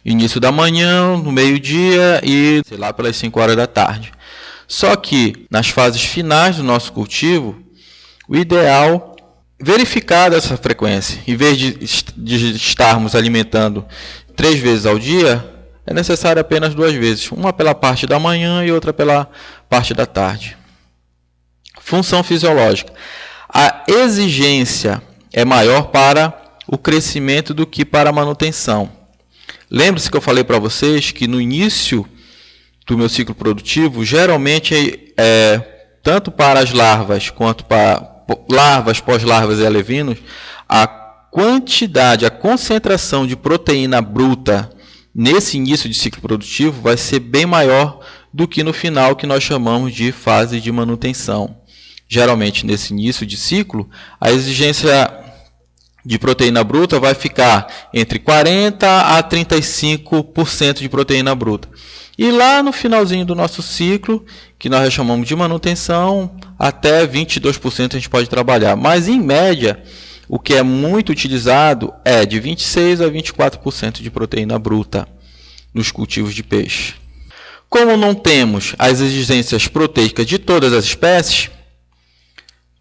início da manhã, no meio-dia e, sei lá, pelas 5 horas da tarde. Só que nas fases finais do nosso cultivo, o ideal é verificar essa frequência. Em vez de estarmos alimentando 3 vezes ao dia, é necessário apenas 2 vezes, uma pela parte da manhã e outra pela parte da tarde. Função fisiológica. A exigência é maior para o crescimento do que para a manutenção. Lembre-se que eu falei para vocês que no início do meu ciclo produtivo, geralmente tanto para as larvas quanto para larvas, pós-larvas e alevinos, a quantidade, a concentração de proteína bruta nesse início de ciclo produtivo vai ser bem maior do que no final, que nós chamamos de fase de manutenção. Geralmente, nesse início de ciclo, a exigência de proteína bruta vai ficar entre 40% a 35% de proteína bruta. E lá no finalzinho do nosso ciclo, que nós chamamos de manutenção, até 22% a gente pode trabalhar. Mas, em média, o que é muito utilizado é de 26% a 24% de proteína bruta nos cultivos de peixe. Como não temos as exigências proteicas de todas as espécies,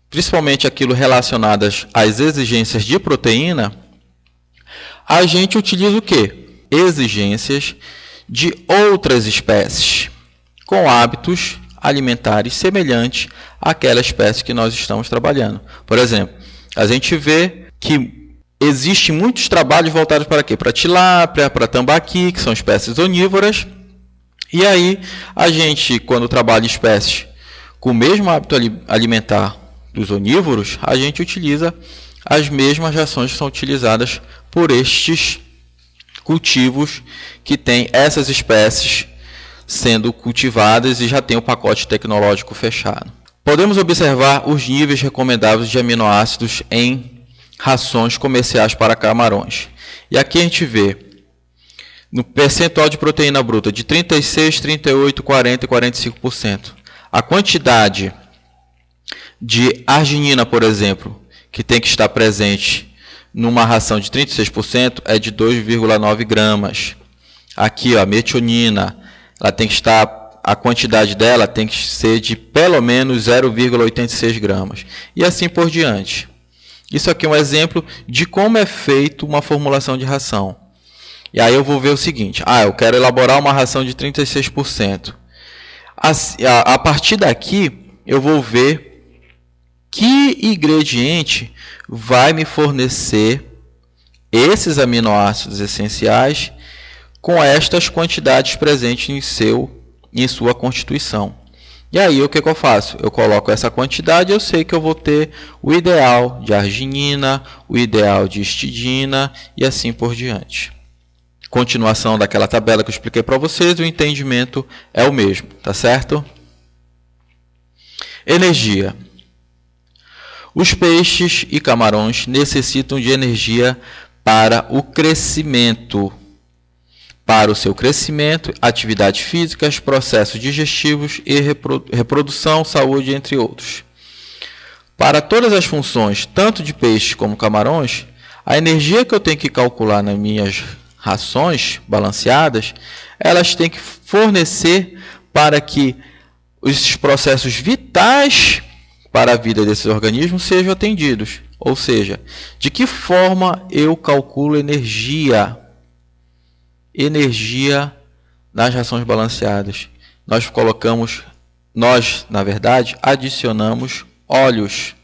principalmente aquilo relacionadas às exigências de proteína, a gente utiliza o quê? Exigências de outras espécies, com hábitos alimentares semelhantes àquela espécie que nós estamos trabalhando. Por exemplo, a gente vê que existem muitos trabalhos voltados para quê? Para tilápia, para tambaqui, que são espécies onívoras. E aí, a gente, quando trabalha espécies com o mesmo hábito alimentar dos onívoros, a gente utiliza as mesmas rações que são utilizadas por estes cultivos que têm essas espécies sendo cultivadas e já tem o pacote tecnológico fechado. Podemos observar os níveis recomendáveis de aminoácidos em rações comerciais para camarões. E aqui a gente vê no percentual de proteína bruta de 36%, 38%, 40% e 45%. A quantidade de arginina, por exemplo, que tem que estar presente numa ração de 36% é de 2,9 gramas. Aqui, a metionina, ela tem que estar, a quantidade dela tem que ser de pelo menos 0,86 gramas. E assim por diante. Isso aqui é um exemplo de como é feito uma formulação de ração. E aí eu vou ver o seguinte, eu quero elaborar uma ração de 36%. A partir daqui, eu vou ver que ingrediente vai me fornecer esses aminoácidos essenciais com estas quantidades presentes em sua constituição. E aí o que eu faço? Eu coloco essa quantidade, eu sei que eu vou ter o ideal de arginina, o ideal de histidina e assim por diante. Continuação daquela tabela que eu expliquei para vocês, o entendimento é o mesmo, tá certo? Energia. Os peixes e camarões necessitam de energia para o crescimento. Para o seu crescimento, atividades físicas, processos digestivos e reprodução, saúde, entre outros. Para todas as funções, tanto de peixes como camarões, a energia que eu tenho que calcular nas minhas rações balanceadas, elas têm que fornecer para que esses processos vitais para a vida desses organismos sejam atendidos. Ou seja, de que forma eu calculo energia? Energia nas rações balanceadas. Nós, na verdade, adicionamos óleos,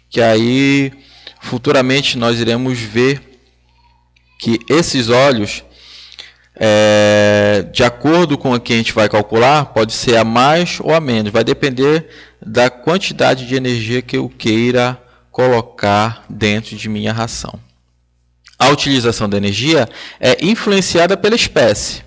que aí futuramente nós iremos ver que esses óleos, de acordo com o que a gente vai calcular, pode ser a mais ou a menos, vai depender da quantidade de energia que eu queira colocar dentro de minha ração. A utilização da energia é influenciada pela espécie.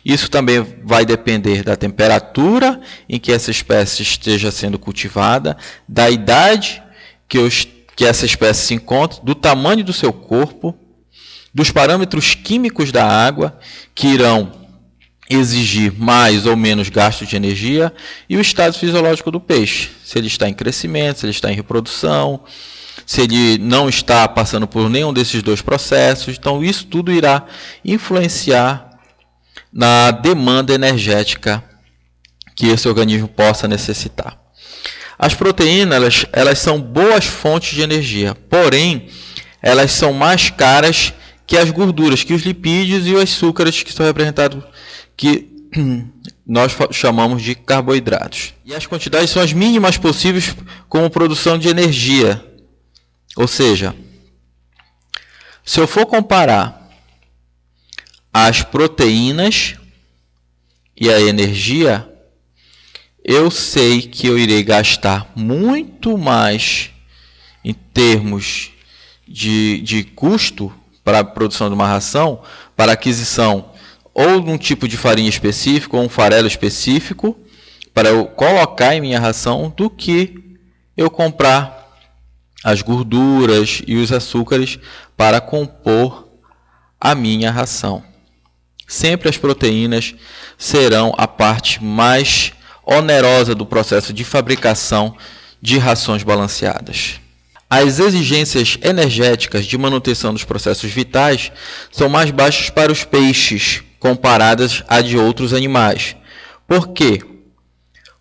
Isso também vai depender da temperatura em que essa espécie esteja sendo cultivada, da idade que essa espécie se encontra, do tamanho do seu corpo, dos parâmetros químicos da água, que irão exigir mais ou menos gasto de energia, e o estado fisiológico do peixe, se ele está em crescimento, se ele está em reprodução, se ele não está passando por nenhum desses dois processos. Então, isso tudo irá influenciar na demanda energética que esse organismo possa necessitar. As proteínas, elas são boas fontes de energia, porém, elas são mais caras que as gorduras, que os lipídios e os açúcares, que são representados, que nós chamamos de carboidratos. E as quantidades são as mínimas possíveis como produção de energia. Ou seja, se eu for comparar as proteínas e a energia, eu sei que eu irei gastar muito mais em termos de custo para a produção de uma ração, para a aquisição ou de um tipo de farinha específico, ou um farelo específico, para eu colocar em minha ração, do que eu comprar as gorduras e os açúcares para compor a minha ração. Sempre as proteínas serão a parte mais onerosa do processo de fabricação de rações balanceadas. As exigências energéticas de manutenção dos processos vitais são mais baixas para os peixes, comparadas a de outros animais. Por quê?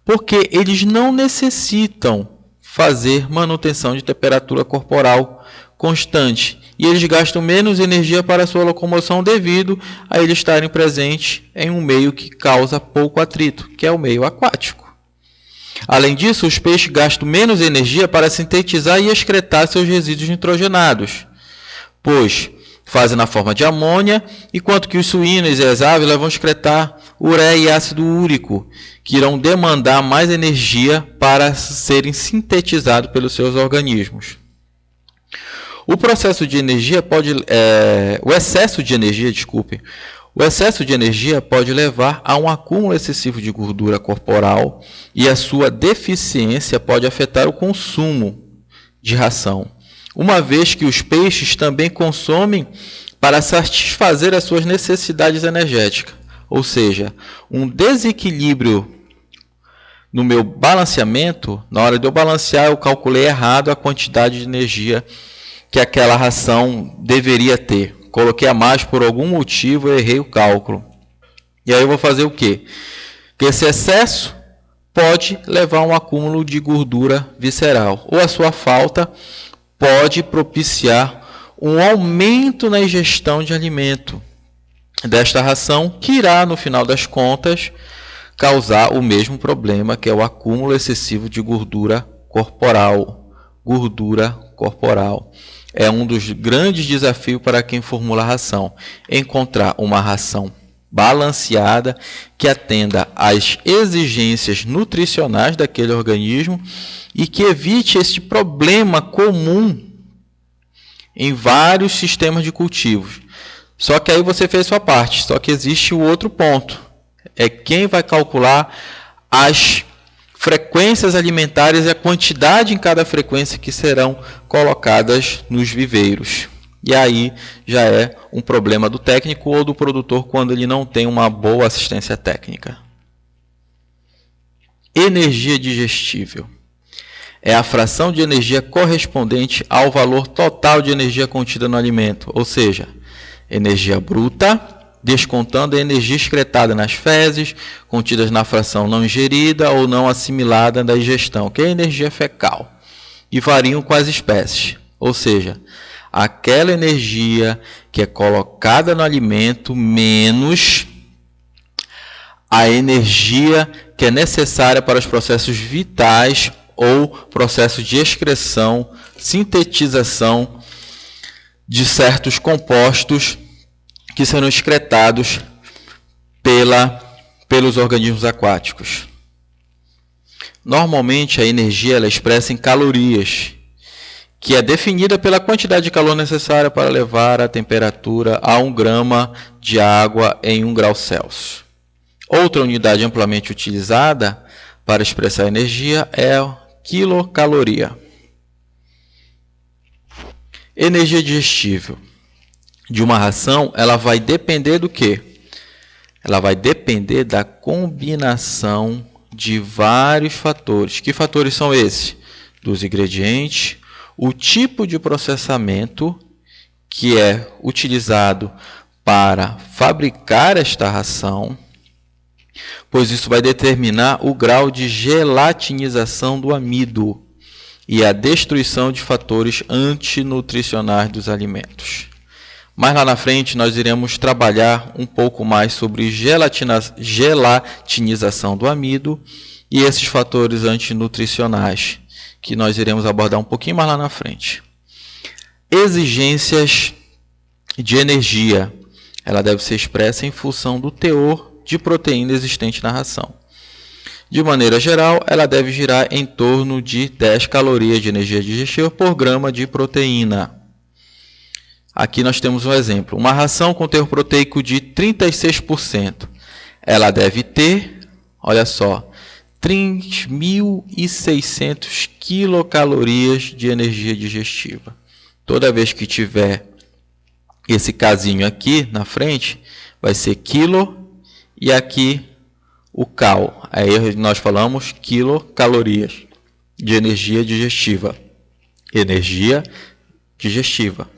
Porque eles não necessitam fazer manutenção de temperatura corporal constante e eles gastam menos energia para sua locomoção devido a eles estarem presentes em um meio que causa pouco atrito, que é o meio aquático. Além disso, os peixes gastam menos energia para sintetizar e excretar seus resíduos nitrogenados, pois fazem na forma de amônia, enquanto que os suínos e as aves vão excretar ureia e ácido úrico, que irão demandar mais energia para serem sintetizados pelos seus organismos. O excesso de energia pode levar a um acúmulo excessivo de gordura corporal e a sua deficiência pode afetar o consumo de ração, uma vez que os peixes também consomem para satisfazer as suas necessidades energéticas. Ou seja, um desequilíbrio no meu balanceamento, na hora de eu balancear, eu calculei errado a quantidade de energia que aquela ração deveria ter. Coloquei a mais por algum motivo, eu errei o cálculo. E aí eu vou fazer o quê? Porque esse excesso pode levar a um acúmulo de gordura visceral, ou a sua falta pode propiciar um aumento na ingestão de alimento desta ração, que irá, no final das contas, causar o mesmo problema, que é o acúmulo excessivo de gordura corporal. Gordura corporal é um dos grandes desafios para quem formula a ração. Encontrar uma ração balanceada que atenda às exigências nutricionais daquele organismo e que evite esse problema comum em vários sistemas de cultivos. Só que aí você fez sua parte, só que existe o outro ponto. É quem vai calcular as frequências alimentares e a quantidade em cada frequência que serão colocadas nos viveiros. E aí já é um problema do técnico ou do produtor quando ele não tem uma boa assistência técnica. Energia digestível é a fração de energia correspondente ao valor total de energia contida no alimento, ou seja, energia bruta, descontando a energia excretada nas fezes, contidas na fração não ingerida ou não assimilada da ingestão, que é a energia fecal, e variam com as espécies, ou seja, aquela energia que é colocada no alimento menos a energia que é necessária para os processos vitais ou processos de excreção, sintetização de certos compostos que serão excretados pelos organismos aquáticos. Normalmente a energia ela é expressa em calorias, que é definida pela quantidade de calor necessária para levar a temperatura a 1 grama de água em 1 grau Celsius. Outra unidade amplamente utilizada para expressar energia é a quilocaloria. Energia digestível de uma ração, ela vai depender do quê? Ela vai depender da combinação de vários fatores. Que fatores são esses? Dos ingredientes, o tipo de processamento que é utilizado para fabricar esta ração, pois isso vai determinar o grau de gelatinização do amido e a destruição de fatores antinutricionais dos alimentos. Mais lá na frente nós iremos trabalhar um pouco mais sobre gelatinização do amido e esses fatores antinutricionais, que nós iremos abordar um pouquinho mais lá na frente. Exigências de energia. Ela deve ser expressa em função do teor de proteína existente na ração. De maneira geral, ela deve girar em torno de 10 calorias de energia digestiva por grama de proteína. Aqui nós temos um exemplo. Uma ração com teor proteico de 36%. Ela deve ter, olha só, 3.600 quilocalorias de energia digestiva. Toda vez que tiver esse casinho aqui na frente, vai ser quilo e aqui o cal. Aí nós falamos quilocalorias de energia digestiva. Energia digestiva.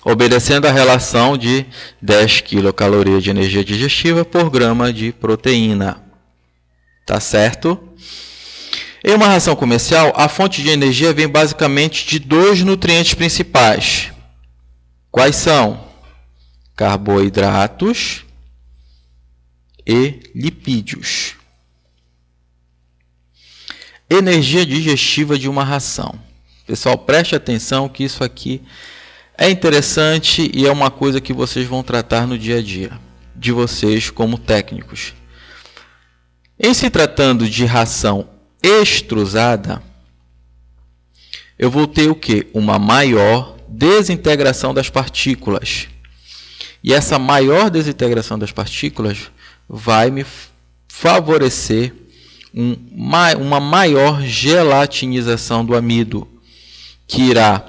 Obedecendo a relação de 10 quilocalorias de energia digestiva por grama de proteína. Tá certo? Em uma ração comercial, a fonte de energia vem basicamente de dois nutrientes principais. Quais são? Carboidratos e lipídios. Energia digestiva de uma ração. Pessoal, preste atenção que isso aqui é interessante e é uma coisa que vocês vão tratar no dia a dia de vocês como técnicos. Em se tratando de ração extrusada, eu vou ter o quê? Uma maior desintegração das partículas. E essa maior desintegração das partículas vai me favorecer uma maior gelatinização do amido, que irá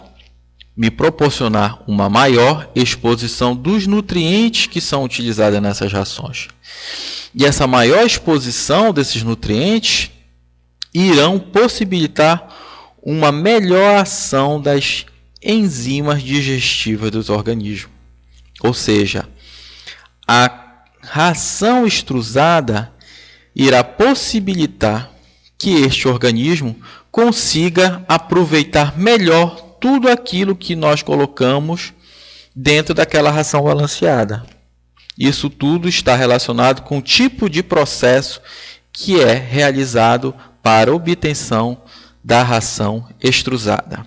me proporcionar uma maior exposição dos nutrientes que são utilizados nessas rações. E essa maior exposição desses nutrientes irão possibilitar uma melhor ação das enzimas digestivas dos organismos. Ou seja, a ração extrusada irá possibilitar que este organismo consiga aproveitar melhor tudo aquilo que nós colocamos dentro daquela ração balanceada. Isso tudo está relacionado com o tipo de processo que é realizado para a obtenção da ração extrusada.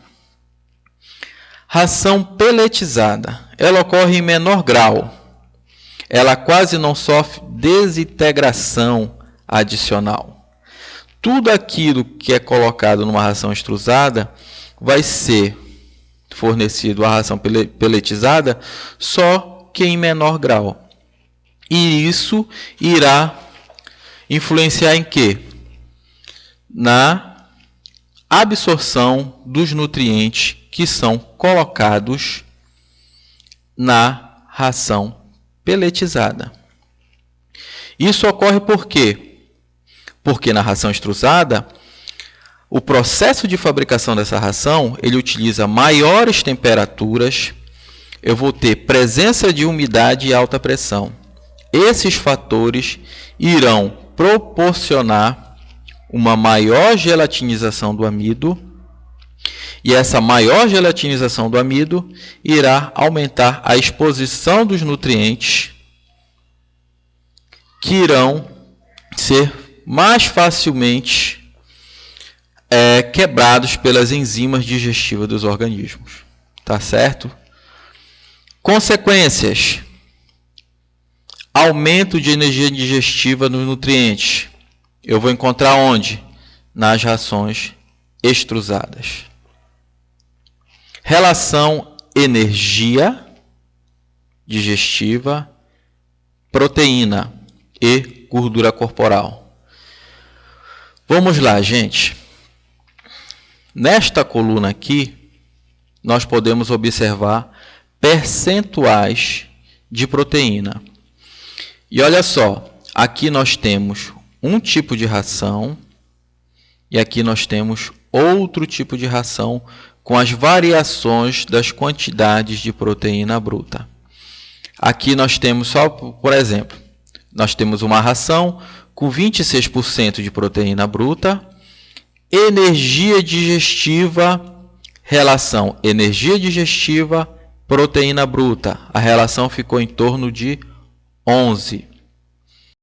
Ração peletizada. Ela ocorre em menor grau. Ela quase não sofre desintegração adicional. Tudo aquilo que é colocado numa ração extrusada vai ser fornecido a ração peletizada, só que em menor grau. E isso irá influenciar em quê? Na absorção dos nutrientes que são colocados na ração peletizada. Isso ocorre por quê? Porque na ração extrusada, o processo de fabricação dessa ração, ele utiliza maiores temperaturas, eu vou ter presença de umidade e alta pressão. Esses fatores irão proporcionar uma maior gelatinização do amido, e essa maior gelatinização do amido irá aumentar a exposição dos nutrientes que irão ser mais facilmente quebrados pelas enzimas digestivas dos organismos. Tá certo? Consequências: aumento de energia digestiva nos nutrientes. Eu vou encontrar onde? Nas rações extrusadas. Relação energia digestiva, proteína e gordura corporal. Vamos lá, gente. Nesta coluna aqui, nós podemos observar percentuais de proteína. E olha só, aqui nós temos um tipo de ração e aqui nós temos outro tipo de ração com as variações das quantidades de proteína bruta. Aqui nós temos só, por exemplo, nós temos uma ração com 26% de proteína bruta, energia digestiva, relação energia digestiva, proteína bruta. A relação ficou em torno de 11.